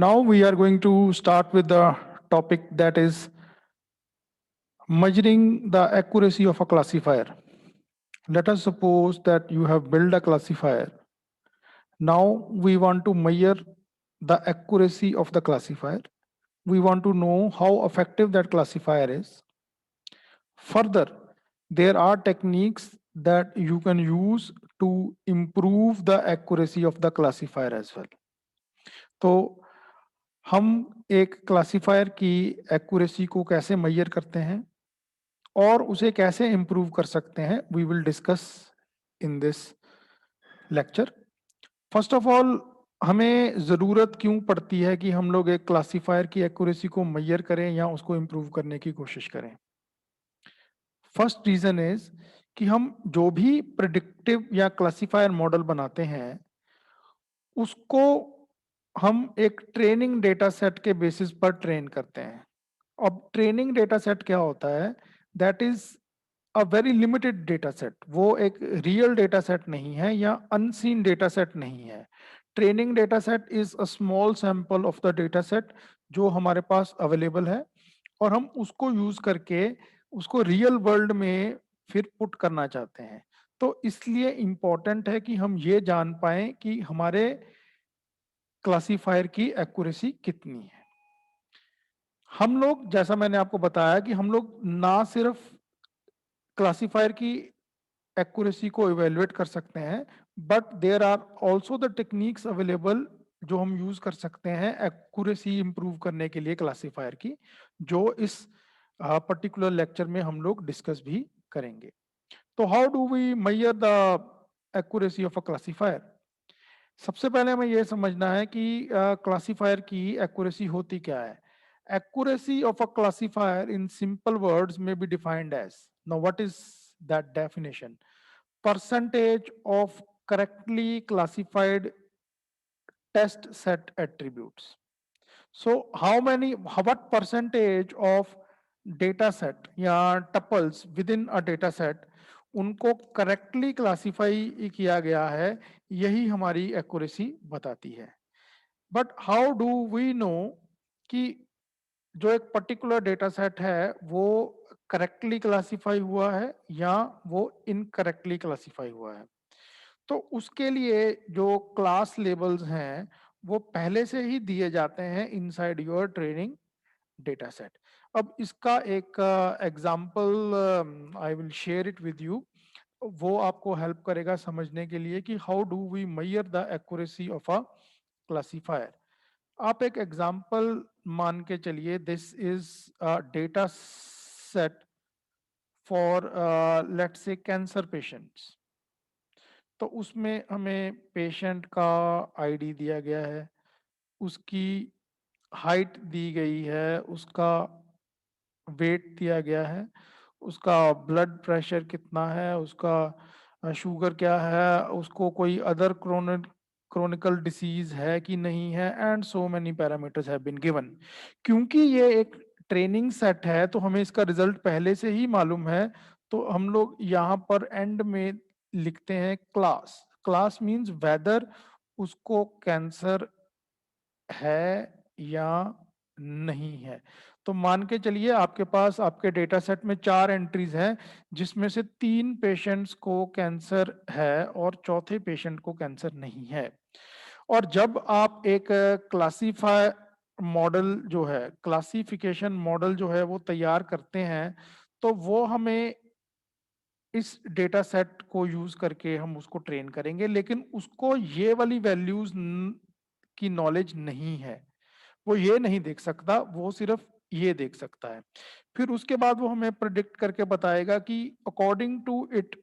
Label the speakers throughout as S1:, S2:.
S1: Now we are going to start with the topic that is measuring the accuracy of a classifier. Let us suppose that you have built a classifier. Now we want to measure the accuracy of the classifier. We want to know how effective that classifier is. Further, there are techniques that you can use to improve the accuracy of the classifier as well. तो हम एक classifier की accuracy को कैसे major करते हैं और उसे कैसे इम्प्रूव कर सकते हैं, we will discuss in this lecture. First of all, हमें ज़रूरत क्यों पड़ती है कि हम लोग एक क्लासिफायर की एक्यूरेसी को मेजर करें या उसको इम्प्रूव करने की कोशिश करें? फर्स्ट रीज़न इज कि हम जो भी प्रिडिक्टिव या क्लासिफायर मॉडल बनाते हैं उसको हम एक ट्रेनिंग डेटा सेट के बेसिस पर ट्रेन करते हैं। अब ट्रेनिंग डेटा सेट क्या होता है? That is a very limited data set. वो एक रियल डेटा सेट नहीं है या अनसीन डेटा सेट नहीं है। Training data set is a small sample of the data set जो हमारे पास अवेलेबल है और हम उसको यूज करके उसको रियल वर्ल्ड में फिर पुट करना चाहते हैं। तो इसलिए इंपॉर्टेंट है कि हम ये जान पाए कि हमारे क्लासिफायर की एक्यूरेसी कितनी है। हम लोग, जैसा मैंने आपको बताया कि हम लोग ना सिर्फ क्लासिफायर की एक्यूरेसी को इवेलुएट कर सकते हैं, but there are also the techniques available जो हम यूज कर सकते हैं एक्यूरेसी इंप्रूव करने के लिए क्लासिफायर की, जो इस पर्टिकुलर लेक्चर में हम लोग डिस्कस भी करेंगे। तो how do we measure the accuracy of a classifier? सबसे पहले हमें यह समझना है कि क्लासिफायर की एक्यूरेसी होती क्या है। Accuracy of a classifier in simple words में be defined as, now what is that definition? Percentage of correctly classified test set attributes. So how many, what percentage of data set या tuples within a data set उनको correctly classify किया गया है, यही हमारी accuracy बताती है। But how do we know कि जो एक पर्टिकुलर डेटा सेट है वो करेक्टली क्लासिफाई हुआ है या वो इनकरेक्टली क्लासिफाई हुआ है? तो उसके लिए जो क्लास लेबल्स हैं वो पहले से ही दिए जाते हैं inside your training data set. अब इसका एक example I will share it with you. वो आपको हेल्प करेगा समझने के लिए कि how do we measure the accuracy of a classifier. आप एक एग्जांपल मान के चलिए, this is data set for let's say cancer patients. तो उसमें हमें पेशेंट का आईडी दिया गया है, उसकी हाइट दी गई है, उसका वेट दिया गया है, उसका ब्लड प्रेशर कितना है, उसका शुगर क्या है, उसको कोई अदर क्रोनिकल डिसीज है कि नहीं है, and so many parameters have been given. क्योंकि ये एक ट्रेनिंग सेट है तो हमें इसका रिजल्ट पहले से ही मालूम है। तो हम लोग यहाँ पर एंड में लिखते हैं क्लास। क्लास मींस वेदर उसको कैंसर है या नहीं है। तो मान के चलिए आपके पास आपके डेटा सेट में 4 एंट्रीज हैं, जिसमें से 3 पेशेंट्स को कैंसर है और चौथे पेशेंट को कैंसर नहीं है। और जब आप एक क्लासीफाई मॉडल जो है, क्लासिफिकेशन मॉडल जो है वो तैयार करते हैं, तो वो हमें इस डेटा सेट को यूज करके हम उसको ट्रेन करेंगे, लेकिन उसको ये वाली वैल्यूज की नॉलेज नहीं है। वो ये नहीं देख सकता, वो सिर्फ ये देख सकता है। फिर उसके बाद वो हमें प्रिडिक्ट करके बताएगा कि अकॉर्डिंग टू इट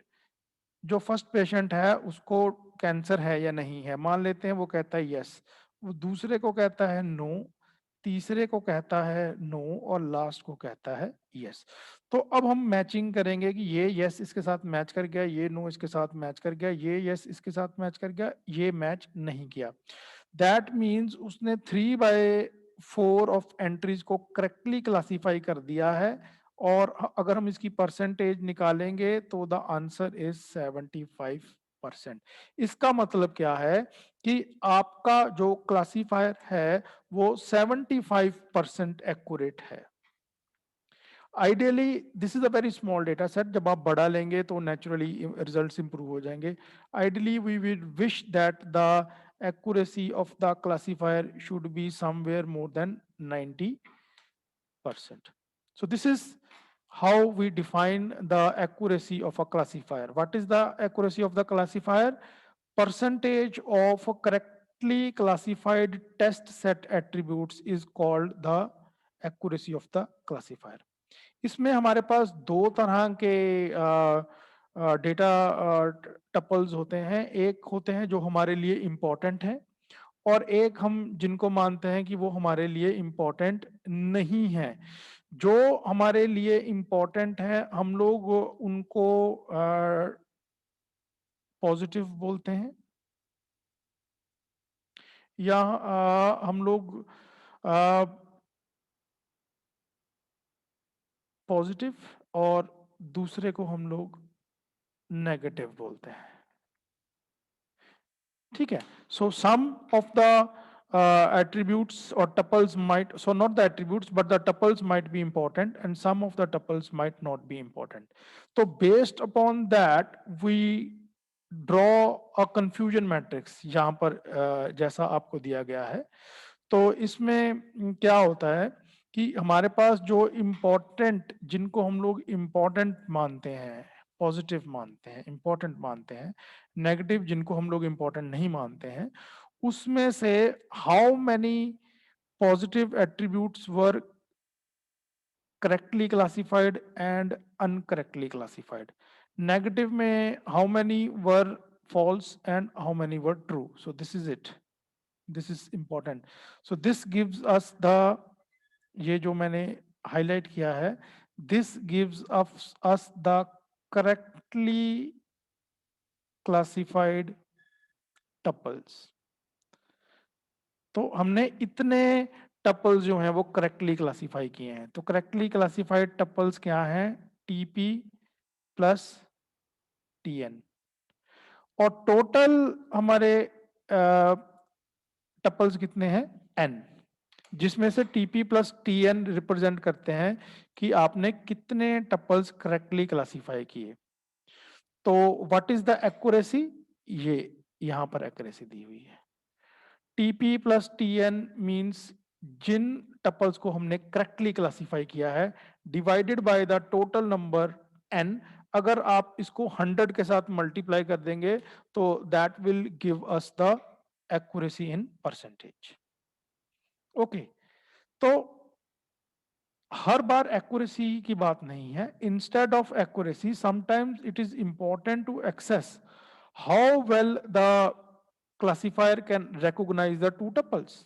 S1: जो फर्स्ट पेशेंट है उसको कैंसर है या नहीं है। मान लेते हैं वो कहता है यस, वो दूसरे को कहता है नो, तीसरे को कहता है नो और लास्ट को कहता है यस। तो अब हम मैचिंग करेंगे कि ये यस इसके साथ मैच कर गया, ये नो इसके साथ मैच कर गया, ये यस इसके साथ मैच कर गया, ये मैच नहीं किया। दैट मीन्स उसने 3/4 ऑफ एंट्रीज को करेक्टली क्लासिफाई कर दिया है। और अगर हम इसकी परसेंटेज निकालेंगे तो द आंसर इज 75%। परसेंट। इसका मतलब क्या है कि आपका जो क्लासिफायर है वो 75% एक्यूरेट है। Ideally this is a very small data set, जब आप बड़ा लेंगे तो नेचुरली रिजल्ट्स इंप्रूव हो जाएंगे। Ideally we will wish that the accuracy of the classifier should be somewhere more than 90%. So this is how we define the accuracy of a classifier. What is the accuracy of the classifier? Percentage of correctly classified test set attributes is called the accuracy of the classifier. इसमें हमारे पास दो तरह के data tuples होते हैं। एक होते हैं जो हमारे लिए इम्पोर्टेंट हैं और एक हम जिनको मानते हैं कि वो हमारे लिए इम्पोर्टेंट नहीं है। जो हमारे लिए इम्पोर्टेंट है हम लोग उनको पॉजिटिव बोलते हैं या हम लोग पॉजिटिव और दूसरे को हम लोग नेगेटिव बोलते हैं। ठीक है, so some of the attributes or tuples might, so not the attributes but the tuples might be important and some of the tuples might not be important. So based upon that we draw a confusion matrix यहाँ पर जैसा आपको दिया गया है। तो इसमें क्या होता है कि हमारे पास जो इम्पोर्टेंट, जिनको हम लोग इम्पोर्टेंट मानते हैं, पॉजिटिव मानते हैं, इंपॉर्टेंट मानते हैं, नेगेटिव जिनको हम लोग इंपॉर्टेंट नहीं मानते हैं, उसमें से how many positive attributes were correctly classified and uncorrectly classified. Negative में how many were false and how many were true. So this is it, this is important. So this gives us the, ये जो मैंने highlight किया है, this gives us the correctly classified tuples. तो हमने इतने tuples जो हैं वो करेक्टली क्लासिफाई किए हैं। तो करेक्टली क्लासिफाइड टपल्स क्या हैं? TP plus TN. और टोटल हमारे टपल्स कितने हैं? एन, जिसमें से टीपी प्लस टीएन रिप्रेजेंट करते हैं कि आपने कितने टपल्स करेक्टली क्लासिफाई किए। तो व्हाट इज द एक्यूरेसी? ये यहां पर एक्यूरेसी दी हुई है। टीपी प्लस टीएन मीन्स जिन टपल्स को हमने करेक्टली क्लासिफाई किया है divided by the total number N. अगर आप इसको 100 के साथ मल्टीप्लाई कर देंगे तो that will give us the accuracy in percentage. Okay, तो हर बार एक्यूरेसी की बात नहीं है। Instead of accuracy sometimes it is important to access how well the classifier can recognise the two tuples.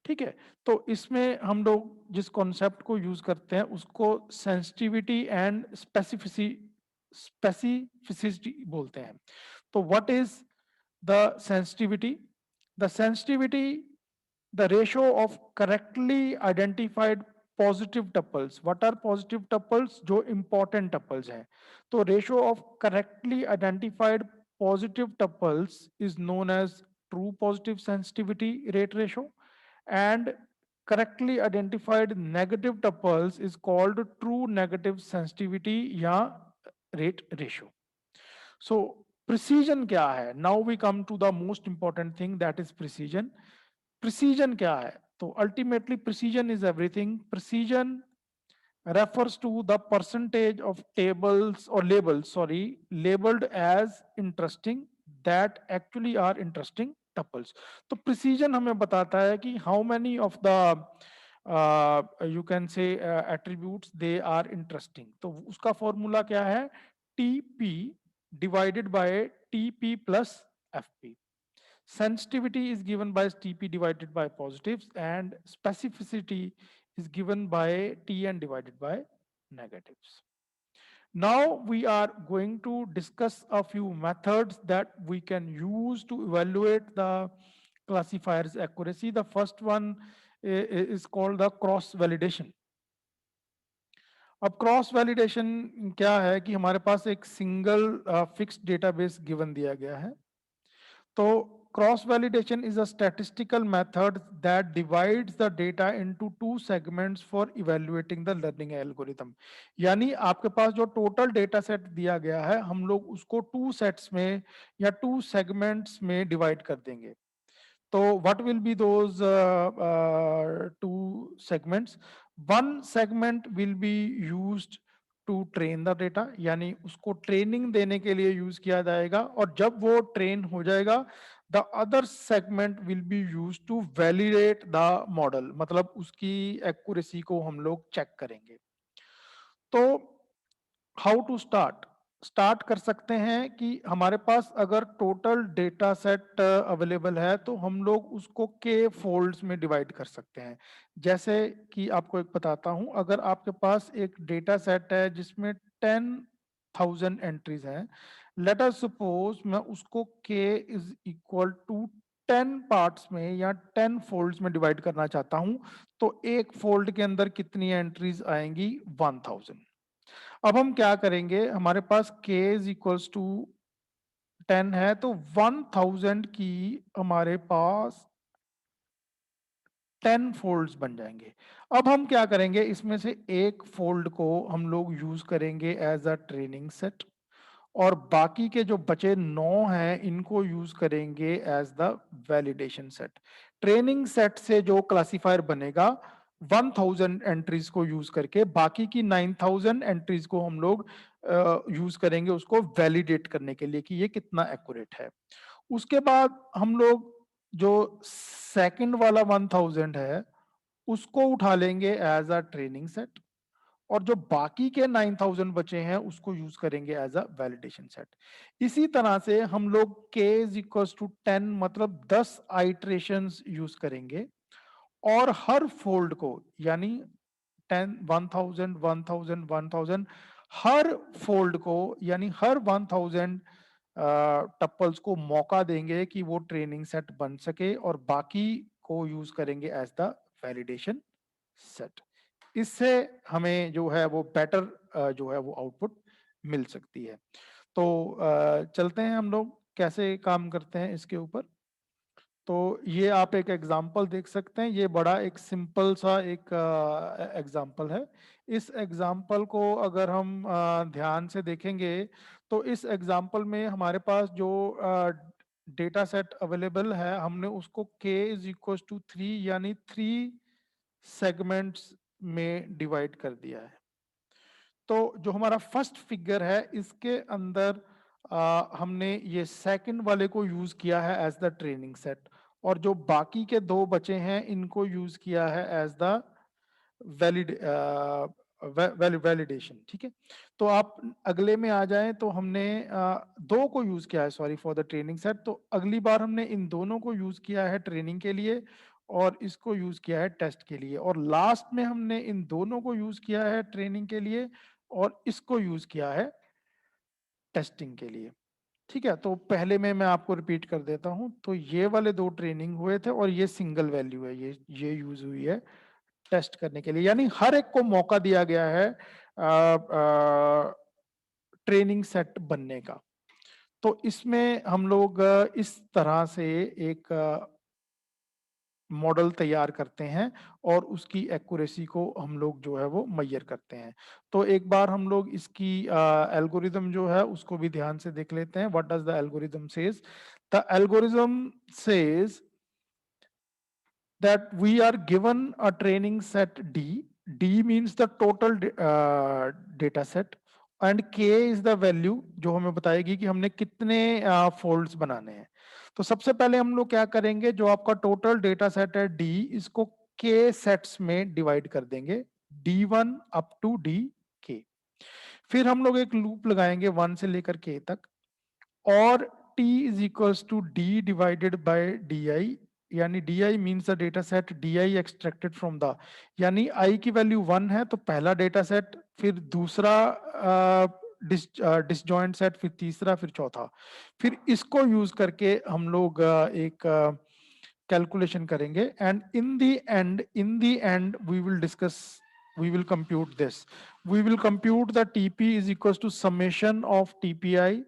S1: ठीक है, तो इसमें हम लोग जिस कॉन्सेप्ट को यूज करते हैं उसको सेंसिटिविटी एंड स्पेसिफिसिटी बोलते हैं। तो what is the sensitivity? The sensitivity, the ratio of correctly identified positive tuples. What are positive tuples? जो important tuples हैं। तो ratio of correctly identified positive tuples is known as true positive sensitivity rate ratio, and correctly identified negative tuples is called true negative sensitivity या rate ratio. So precision क्या है? Now we come to the most important thing, that is precision. Precision क्या है? तो ultimately precision is everything. Precision refers to the percentage of tables or labels, labeled as interesting that actually are interesting tuples. तो precision हमें बताता है कि how many of the you can say attributes they are interesting. तो उसका formula क्या है? TP divided by TP plus FP. Sensitivity is given by TP divided by positives and specificity is given by TN divided by negatives. Now we are going to discuss a few methods that we can use to evaluate the classifier's accuracy. The first one is called the cross validation. अब cross validation क्या है कि हमारे पास एक single fixed database given दिया गया है। तो cross validation is a statistical method that divides the data into two segments for evaluating the learning algorithm. यानी आपके पास जो टोटल डेटा सेट दिया गया है, हम लोग उसको टू सेट्स में या टू सेगमेंट्स में डिवाइड कर देंगे। So what will be those two segments? One segment will be used to train the data, यानी उसको ट्रेनिंग देने के लिए यूज किया जाएगा, और जब वो ट्रेन हो जाएगा the other segment will be use to validate the model, मतलब उसकी एक्यूरेसी को हम लोग चेक करेंगे। तो हाउ टू स्टार्ट कर सकते हैं कि हमारे पास अगर टोटल डेटा सेट अवेलेबल है तो हम लोग उसको के फोल्ड्स में डिवाइड कर सकते हैं। जैसे कि आपको एक बताता हूं, अगर आपके पास एक डेटा सेट है जिसमें 10,000 एंट्रीज हैं, लेट अस सपोज मैं उसको के इज इक्वल टू 10 पार्ट्स में या 10 फोल्ड्स में डिवाइड करना चाहता हूं, तो एक फोल्ड के अंदर कितनी एंट्रीज आएंगी? 1000। अब हम क्या करेंगे, हमारे पास k इज इक्वल्स टू 10 है, तो 1000 की हमारे पास 10 फोल्ड्स बन जाएंगे। अब हम क्या करेंगे, इसमें से एक फोल्ड को हम लोग यूज करेंगे एज अ ट्रेनिंग सेट, और बाकी के जो बचे 9 हैं इनको यूज करेंगे as the validation set. Training set से जो क्लासिफायर बनेगा 1000 एंट्रीज को यूज करके, बाकी की 9000 एंट्रीज को हम लोग यूज करेंगे उसको वैलिडेट करने के लिए कि ये कितना एक्यूरेट है। उसके बाद हम लोग जो सेकंड वाला 1000 है उसको उठा लेंगे एज अ ट्रेनिंग सेट, और जो बाकी के 9000 बचे हैं उसको यूज करेंगे एज अ वैलिडेशन सेट। इसी तरह से हम लोग k इज इक्वल टू 10 मतलब 10 आइट्रेशंस यूज करेंगे, और हर फोल्ड को यानी 10 1000 1000 1000 हर फोल्ड को यानी हर 1000 टप्पल्स को मौका देंगे कि वो ट्रेनिंग सेट बन सके, और बाकी को यूज करेंगे एज द वैलिडेशन सेट। इससे हमें जो है वो बेटर जो है वो आउटपुट मिल सकती है। तो चलते हैं हम लोग कैसे काम करते हैं इसके ऊपर। तो ये आप एक एग्जाम्पल देख सकते हैं, ये बड़ा एक सिंपल सा एक एग्जाम्पल है। इस एग्जाम्पल को अगर हम ध्यान से देखेंगे तो इस एग्जाम्पल में हमारे पास जो डेटा सेट अवेलेबल है, हमने उसको k इज इक्वल टू 3 यानी 3 सेगमेंट्स में डिवाइड कर दिया है। तो जो हमारा फर्स्ट फिगर है इसके अंदर हमने ये सेकंड वाले को यूज किया है एज द ट्रेनिंग सेट, और जो बाकी के दो बचे हैं इनको यूज किया है एज द वैलिडेशन। ठीक है, तो आप अगले में आ जाएं तो हमने दो को यूज किया है, sorry for the training set, तो अगली बार हमने इन दोनों को यूज किया है ट्रेनिंग के लिए और इसको यूज किया है टेस्ट के लिए, और लास्ट में हमने इन दोनों को यूज किया है ट्रेनिंग के लिए और इसको यूज किया है टेस्टिंग के लिए। ठीक है, तो पहले में मैं आपको रिपीट कर देता हूं, तो ये वाले दो ट्रेनिंग हुए थे और ये सिंगल वैल्यू है, ये यूज हुई है टेस्ट करने के लिए, यानी हर एक को मौका दिया गया है ट्रेनिंग सेट बनने का। तो इसमें हम लोग इस तरह से एक मॉडल तैयार करते हैं और उसकी एक्यूरेसी को हम लोग जो है वो मेजर करते हैं। तो एक बार हम लोग इसकी एल्गोरिदम जो है उसको भी ध्यान से देख लेते हैं। What does the algorithm says? The algorithm says that we are given a training set D. D means the total data set and K is the value जो हमें बताएगी कि हमने कितने फोल्ड्स बनाने हैं। तो सबसे पहले हम लोग क्या करेंगे, जो आपका टोटल डेटा सेट है D, इसको K सेट्स में डिवाइड कर देंगे, D1 अप टू DK। फिर हम लोग एक लूप लगाएंगे 1 से लेकर K तक, और T is equals to D divided by DI, यानी DI means the data set DI extracted from the, यानी I की वैल्यू 1 है तो पहला डेटा सेट, फिर दूसरा डिसजॉइंट सेट, फिर तीसरा, फिर चौथा। फिर इसको यूज करके हम लोग एक कैलकुलेशन करेंगे, and in the end we will discuss we will compute this. We will compute the TP is equals to summation of TPI,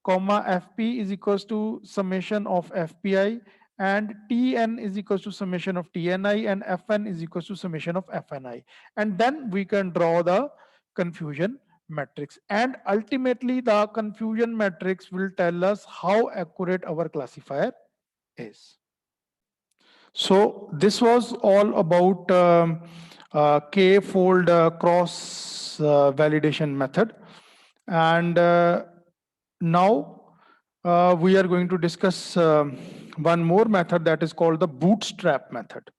S1: comma FP is equals to summation of FPI, and Tn is equals to summation of Tni, and Fn is equals to summation of Fni. And then we can draw the confusion matrix. And ultimately the confusion matrix will tell us how accurate our classifier is. So this was all about k-fold cross validation method. And now we are going to discuss one more method that is called the bootstrap method.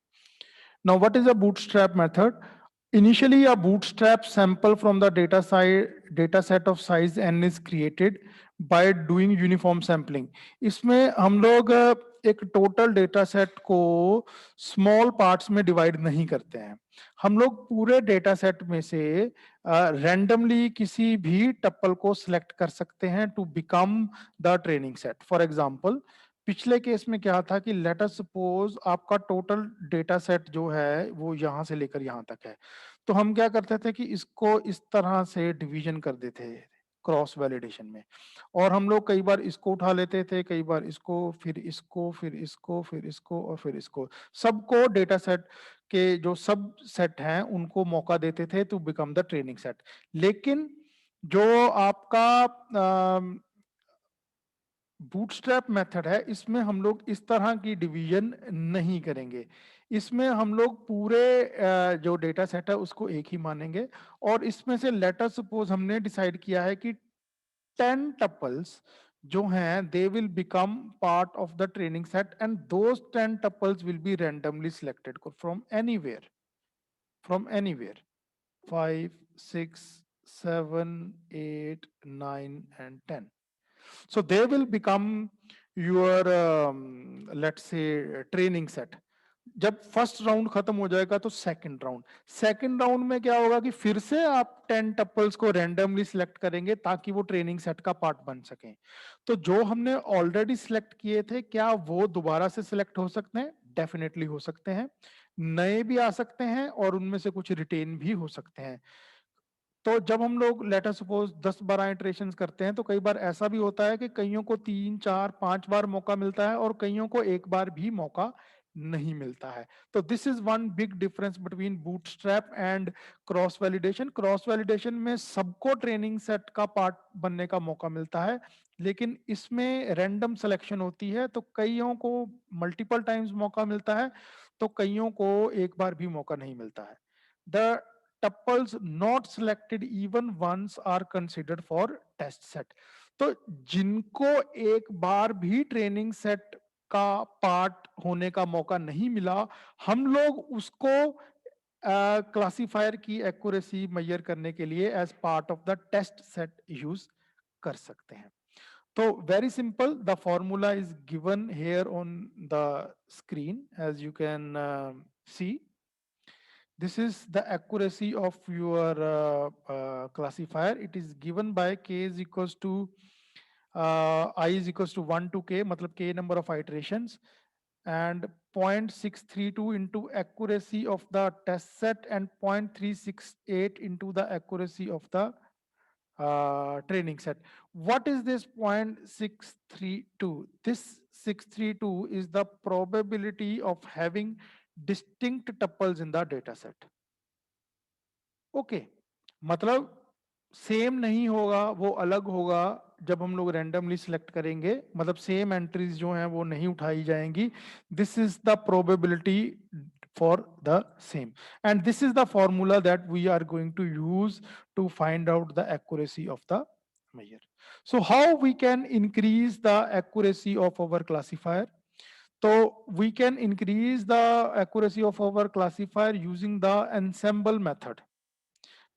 S1: Now, what is a bootstrap method? Initially, a bootstrap sample from the data set of size n is created by doing uniform sampling. इसमें हम लोग एक total data set को small parts में divide नहीं करते हैं. हम लोग पूरे डेटा सेट में से रैंडमली किसी भी टप्पल को सिलेक्ट कर सकते हैं to become the training set. For example, पिछले केस में क्या था कि लेट अस सपोज आपका टोटल डेटा सेट जो है वो यहां से लेकर यहां तक है. तो हम क्या करते थे कि इसको इस तरह से डिवीजन कर देते थे क्रॉस वैलिडेशन में, और हम लोग कई बार इसको उठा लेते थे, कई बार इसको, फिर इसको, फिर इसको, फिर इसको और फिर इसको. सबको डेटा सेट के जो सब सेट हैं उनको मौका देते थे to become the training set. लेकिन जो आपका बूटस्ट्रैप मेथड है, इसमें हम लोग इस तरह की डिवीजन नहीं करेंगे. इसमें हम लोग पूरे जो डेटा सेट है उसको एक ही मानेंगे, और इसमें से लेट अस सपोज हमने डिसाइड किया है कि 10 टपल्स जो हैं they will become part of the training set, and those 10 tuples will be randomly selected from anywhere, 5, 6, 7, 8, 9 and 10. So they will become your let's say training set. जब first round खत्म हो जाएगा तो सेकंड राउंड में क्या होगा कि फिर से आप 10 टपल्स को रैंडमली सिलेक्ट करेंगे ताकि वो ट्रेनिंग सेट का पार्ट बन सके. तो जो हमने ऑलरेडी सिलेक्ट किए थे क्या वो दोबारा से सिलेक्ट हो सकते हैं? डेफिनेटली हो सकते हैं. नए भी आ सकते हैं और उनमें से कुछ रिटेन भी हो सकते हैं. तो जब हम लोग लेट अस सपोज 10-12 इटरेशन करते हैं तो कई बार ऐसा भी होता है कि कईयों को 3, 4, 5 बार मौका मिलता है और कईयों को एक बार भी मौका नहीं मिलता है. तो this is one big difference between bootstrap and cross validation. Cross validation में सबको ट्रेनिंग सेट का पार्ट बनने का मौका मिलता है, लेकिन इसमें रैंडम सिलेक्शन होती है, तो कईयों को मल्टीपल टाइम्स मौका मिलता है, तो कईयों को एक बार भी मौका नहीं मिलता है. The tuples not selected even once are considered for test set. तो जिनको एक बार भी ट्रेनिंग सेट का पार्ट होने का मौका नहीं मिला, हम लोग उसको क्लासिफायर की एक्यूरेसी मेजर करने के लिए as part of the test set use कर सकते हैं. तो very simple, the formula is given here on the screen as you can see. This is the accuracy of your classifier. It is given by k is equals to I is equals to 1 to k, matlab k number of iterations, and 0.632 into accuracy of the test set, and 0.368 into the accuracy of the training set. What is this 0.632? This 632 is the probability of having distinct tuples in the data set. Okay, मतलब same नहीं होगा, वो अलग होगा जब हम लोग randomly select करेंगे, मतलब सेम एंट्रीज जो हैं वो नहीं उठाई जाएंगी. This is the probability for the same, and this is the formula that we are going to use to find out the accuracy of the measure. So how we can increase the accuracy of our classifier? So we can increase the accuracy of our classifier using the ensemble method.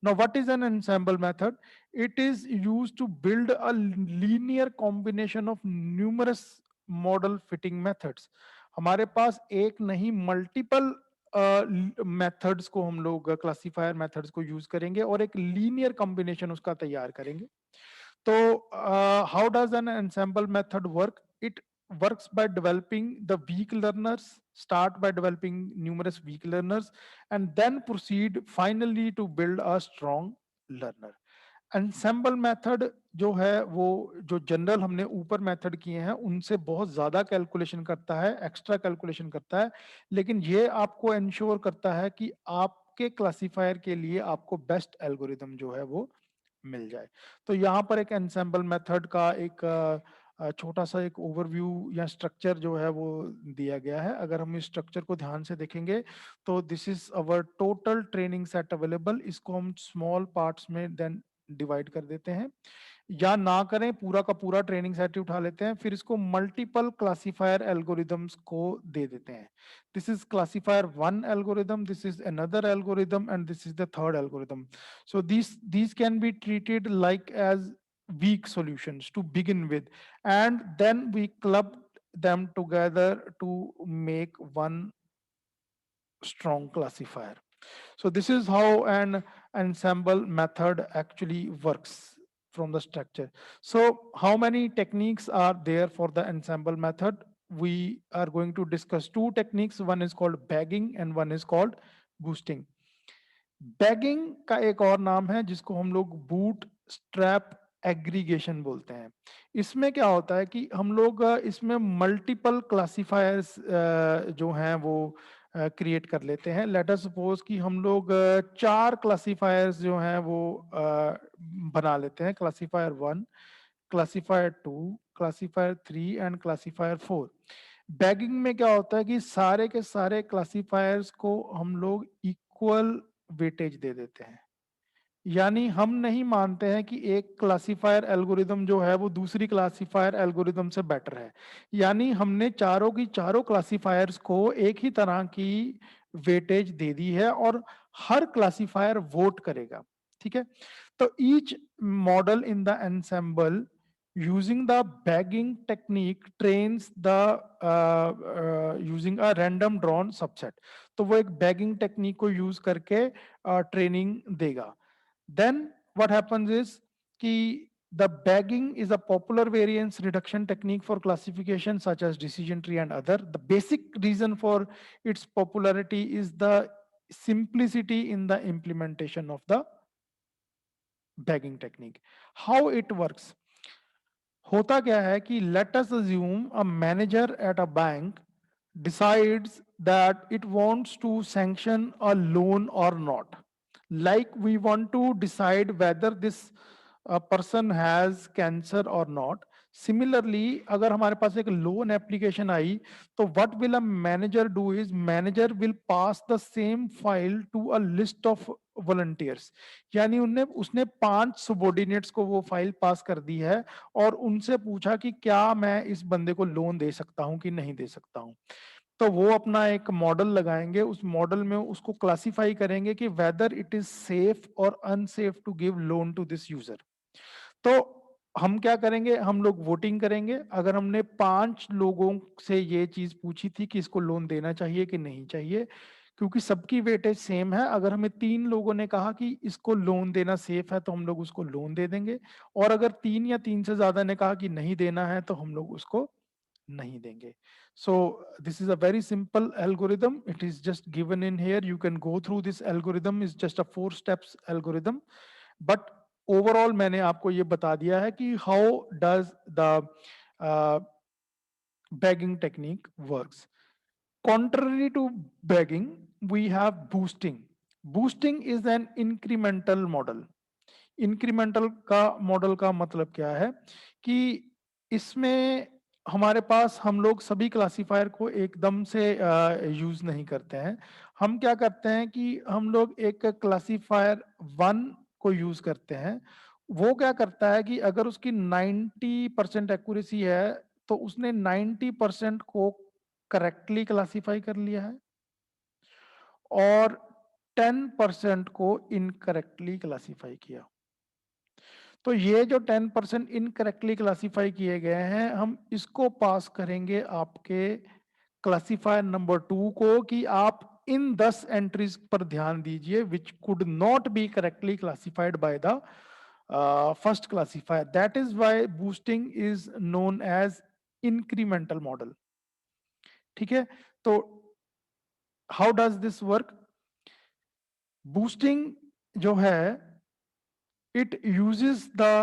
S1: Now, what is an ensemble method? It is used to build a linear combination of numerous model fitting methods. हमारे पास एक नहीं multiple methods को हम लोग classifier methods को use करेंगे और एक लीनियर कॉम्बिनेशन उसका तैयार करेंगे. तो how does N ensemble method work? It works by developing the weak learners, start by developing numerous weak learners, and then proceed finally to build a strong learner. Ensemble method जो है वो जो general हमने ऊपर method किए हैं उनसे बहुत ज्यादा कैलकुलेशन करता है, एक्स्ट्रा कैलकुलेशन करता है, लेकिन ये आपको इंश्योर करता है कि आपके क्लासिफायर के लिए आपको बेस्ट एल्गोरिदम जो है वो मिल जाए। तो यहाँ पर एक एंसेंबल मेथड का एक छोटा सा एक ओवरव्यू या स्ट्रक्चर जो है वो दिया गया है। अगर हम इस स्ट्रक्चर को ध्यान से देखेंगे तो this is our total training set available. इसको हम स्मॉल पार्ट्स में देन डिवाइड कर देते हैं, या ना करें पूरा का पूरा ट्रेनिंग सेट ही उठा लेते हैं, फिर इसको मल्टीपल क्लासिफायर एल्गोरिदम्स को दे देते हैं। This is classifier one algorithm, this is another algorithm, and this is the third algorithm. So these can be treated like as weak solutions to begin with, and then we club them together to make one strong classifier. So this is how an ensemble method actually works from the structure. So how many techniques are there for the ensemble method? We are going to discuss two techniques. One is called bagging and one is called boosting. Bagging का एक और नाम है जिसको हम लोग boot strap aggregation बोलते हैं। इसमें क्या होता है कि हम लोग इसमें मल्टीपल क्लासिफायर्स जो हैं वो क्रिएट कर लेते हैं। लेट अस सपोज कि हम लोग चार क्लासिफायर्स जो हैं वो बना लेते हैं, classifier 1, classifier 2, classifier 3 and classifier 4। Bagging में क्या होता है कि सारे के सारे क्लासिफायर्स को हम लोग इक्वल वेटेज दे देते हैं, यानी हम नहीं मानते हैं कि एक क्लासिफायर एल्गोरिदम जो है वो दूसरी क्लासिफायर एल्गोरिदम से बेटर है। यानी हमने चारों की चारों क्लासिफायर्स को एक ही तरह की वेटेज दे दी है और हर क्लासिफायर वोट करेगा। ठीक है, तो each model in the ensemble using the bagging technique trains the using a random drawn subset। तो वो एक बैगिंग टेक्निक को यूज करके ट्रेनिंग देगा। then what happens is कि the bagging is a popular variance reduction technique for classification such as decision tree and other। The basic reason for its popularity is the simplicity in the implementation of the bagging technique। how it works, होता क्या है कि let us assume a manager at a bank decides that it wants to sanction a loan or not। Like we want to decide whether this person has cancer or not। Similarly, अगर हमारे पास एक loan application आई तो what will a manager do is manager will pass the same file to a list of volunteers। यानी उनने उसने 5 subordinates को वो file पास कर दी है और उनसे पूछा कि क्या मैं इस बंदे को लोन दे सकता हूं कि नहीं दे सकता हूं। तो वो अपना एक मॉडल लगाएंगे, उस मॉडल में उसको क्लासिफाई करेंगे कि वेदर इट इज सेफ और unsafe to give loan to this user. तो हम क्या करेंगे, हम लोग वोटिंग करेंगे। अगर हमने 5 लोगों से ये चीज पूछी थी कि इसको लोन देना चाहिए कि नहीं चाहिए, क्योंकि सबकी वेटेज सेम है, अगर हमें 3 लोगों ने कहा कि इसको लोन देना सेफ है तो हम लोग उसको लोन दे देंगे, और अगर 3 या 3 से ज्यादा ने कहा कि नहीं देना है तो हम लोग उसको नहीं देंगे। So this is a very simple algorithm. It is just given in here. You can go through this algorithm. Is just a 4 steps algorithm. But overall मैंने आपको ये बता दिया है कि how does the bagging technique works. Contrary to bagging, we have boosting. Boosting is an incremental model। Incremental का model का मतलब क्या है कि इसमें हमारे पास हम लोग सभी क्लासिफायर को एकदम से यूज नहीं करते हैं। हम क्या करते हैं कि हम लोग एक क्लासिफायर 1 को यूज करते हैं। वो क्या करता है कि अगर उसकी 90% एक्यूरेसी है तो उसने 90% को करेक्टली क्लासिफाई कर लिया है और 10% को इनकरेक्टली क्लासिफाई किया। तो ये जो 10% इनकरेक्टली क्लासिफाई किए गए हैं, हम इसको पास करेंगे आपके क्लासिफायर नंबर 2 को कि आप इन 10 एंट्रीज पर ध्यान दीजिए which could not be correctly classified by the first classifier. That is why boosting is known as incremental model. ठीक है, तो how does this work? Boosting जो है, it uses the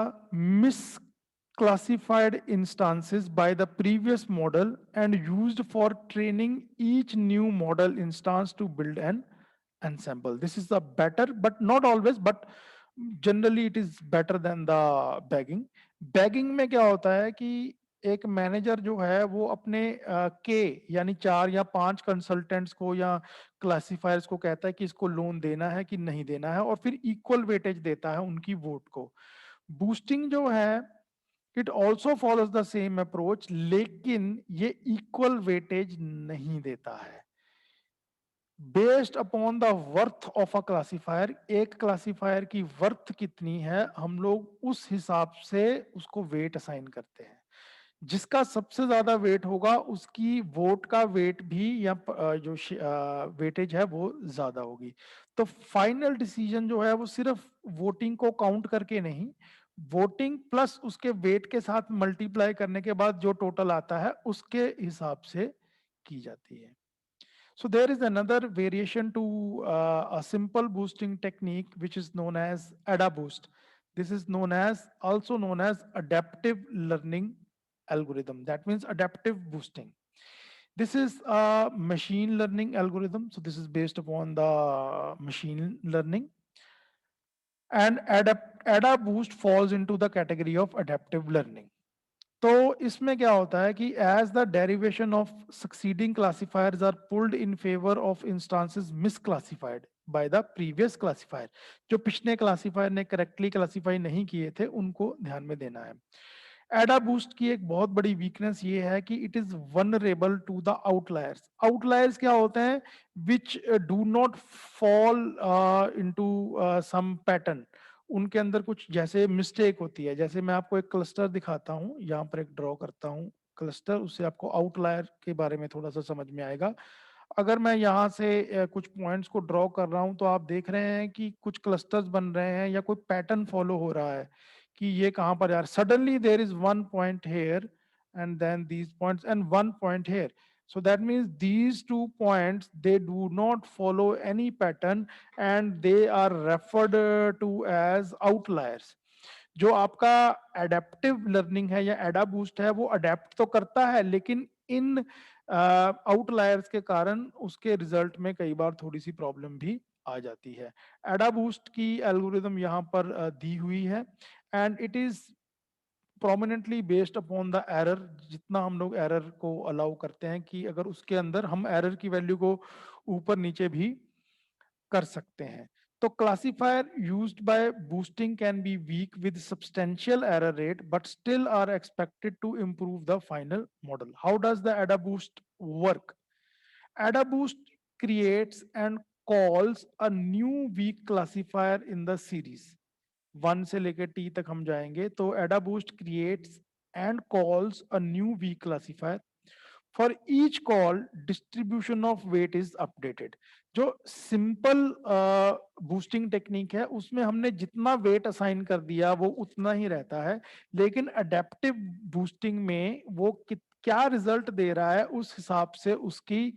S1: misclassified instances by the previous model and used for training each new model instance to build an ensemble. This is the better, but not always, but generally it is better than the bagging. Bagging में क्या होता है कि एक manager जो है वो अपने के यानी 4 या 5 कंसल्टेंट्स को या क्लासिफायर्स को कहता है कि इसको लोन देना है कि नहीं देना है, और फिर इक्वल वेटेज देता है उनकी वोट को। बूस्टिंग जो है, it also follows the same approach, लेकिन ये इक्वल वेटेज नहीं देता है। Based upon the worth of a classifier, एक क्लासिफायर की वर्थ कितनी है, हम लोग उस हिसाब से उसको वेट असाइन करते हैं। जिसका सबसे ज्यादा वेट होगा उसकी वोट का वेट भी या जो वेटेज है वो ज्यादा होगी। तो फाइनल डिसीजन जो है वो सिर्फ वोटिंग को काउंट करके नहीं, वोटिंग प्लस उसके वेट के साथ मल्टीप्लाई करने के बाद जो टोटल आता है उसके हिसाब से की जाती है। So there is another variation to a simple boosting technique which is known as AdaBoost. This is known as also known as adaptive learning algorithm. That means adaptive boosting. This is a machine learning algorithm. So this is based upon the machine learning. And AdaBoost falls into the category of adaptive learning. तो इसमें क्या होता है कि as the derivation of succeeding classifiers are pulled in favour of instances misclassified by the previous classifier, जो पिछले classifier ने correctly classify नहीं किए थे उनको ध्यान में देना है। एडा बूस्ट की एक बहुत बड़ी वीकनेस ये है कि it is vulnerable to the outliers. Outliers क्या होते हैं? Which do not fall into some pattern. उनके अंदर कुछ जैसे मिस्टेक होती है, जैसे मैं आपको एक क्लस्टर दिखाता हूं, यहाँ पर एक ड्रॉ करता हूं क्लस्टर, उससे आपको आउटलायर के बारे में थोड़ा सा समझ में आएगा। अगर मैं यहाँ से कुछ पॉइंट्स को ड्रॉ कर रहा हूं तो आप देख रहे हैं कि कुछ क्लस्टर्स बन रहे हैं या कोई पैटर्न फॉलो हो रहा है कि ये कहां पर यार suddenly there is one point here and then these points and one point here. So that means these 2 points, they do not follow any pattern and they are referred to as outliers. जो आपका adaptive learning है या एडा boost है वो adapt तो करता है, लेकिन इन आउटलायर्स के कारण उसके रिजल्ट में कई बार थोड़ी सी प्रॉब्लम भी आ जाती है। एडा बूस्ट की एल्गोरिदम यहाँ पर दी हुई है and it is prominently based upon the error. जितना हम लोग एरर को अलाउ करते हैं कि अगर उसके अंदर हम एरर की वैल्यू को ऊपर नीचे भी कर सकते हैं। तो classifier used by boosting can be weak with substantial error rate but still are expected to improve the final model. How does the AdaBoost work? AdaBoost creates and calls a new weak classifier in the series। 1 से लेकर T तक हम जाएंगे तो AdaBoost creates and calls a new weak classifier। For each call, distribution of weight is updated। जो simple boosting technique है उसमें हमने जितना वेट असाइन कर दिया वो उतना ही रहता है, लेकिन अडेप्टिव बूस्टिंग में वो क्या रिजल्ट दे रहा है उस हिसाब से उसकी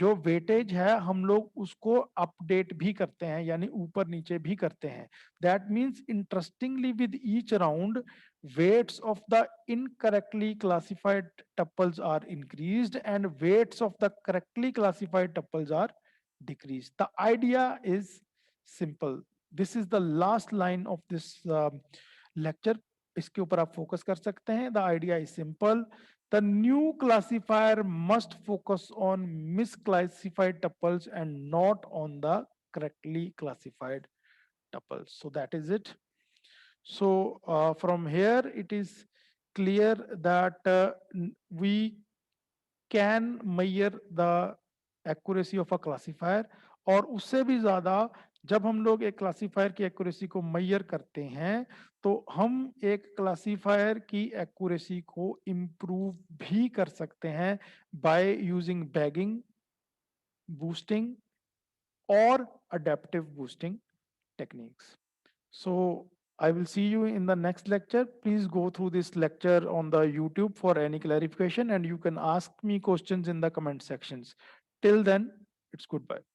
S1: जो वेटेज है हम लोग उसको अपडेट भी करते हैं, यानी ऊपर नीचे भी करते हैं। That means interestingly with each round weights of the incorrectly classified tuples are increased and weights of the correctly classified tuples are decreased। The idea is simple। This is the last line of this lecture। इसके ऊपर आप focus कर सकते हैं। The idea is simple। The new classifier must focus on misclassified tuples and not on the correctly classified tuples। So that is it। So from here it is clear that we can measure the accuracy of a classifier। और उससे भी ज्यादा जब हम लोग एक classifier की accuracy को मेजर करते हैं तो हम एक क्लासिफायर की एक्यूरेसी को इम्प्रूव भी कर सकते हैं बाय यूजिंग बैगिंग, बूस्टिंग और adaptive boosting techniques. So I will see you in the next lecture. Please go through this lecture on the YouTube for any clarification, and you can ask me questions in the comment sections. Till then, it's goodbye.